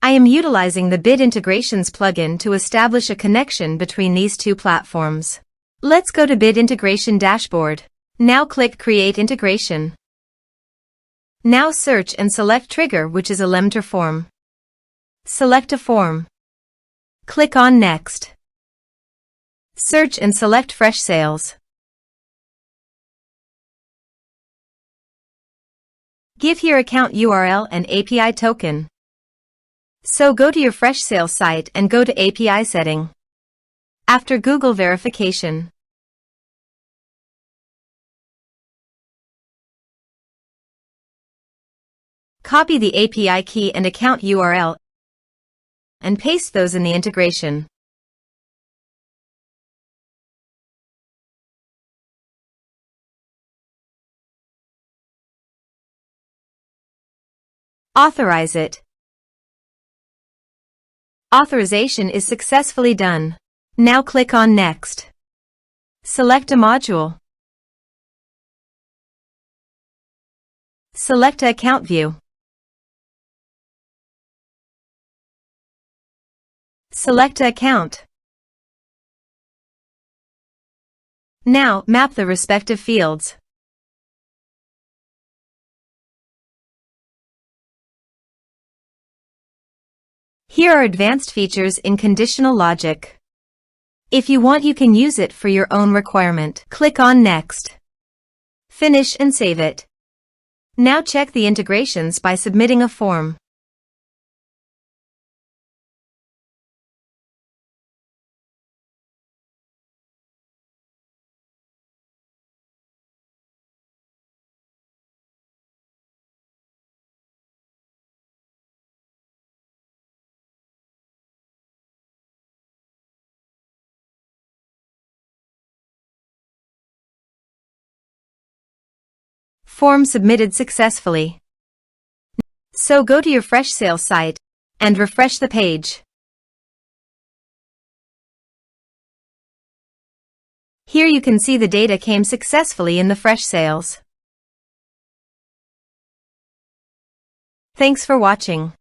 I am utilizing the Bit Integrations plugin to establish a connection between these two platforms. Let's go to Bit Integration Dashboard. Now click Create Integration. Now search and select Trigger, which is Elementor Form. Select a form. Click on Next. Search and select Freshsales. Give your account URL and API token. So go to your Freshsales site and go to API setting. After Google verification, copy the API key and account URL and paste those in the integration. Authorize it. Authorization is successfully done. Now click on Next. Select a module. Select a account view. Select a account. Now map the respective fields. Here are advanced features in conditional logic. If you want, you can use it for your own requirement. Click on Next. Finish and save it. Now check the integrations by submitting a form. Form submitted successfully. So go to your Freshsales site and refresh the page. Here you can see the data came successfully in the Freshsales. Thanks for watching.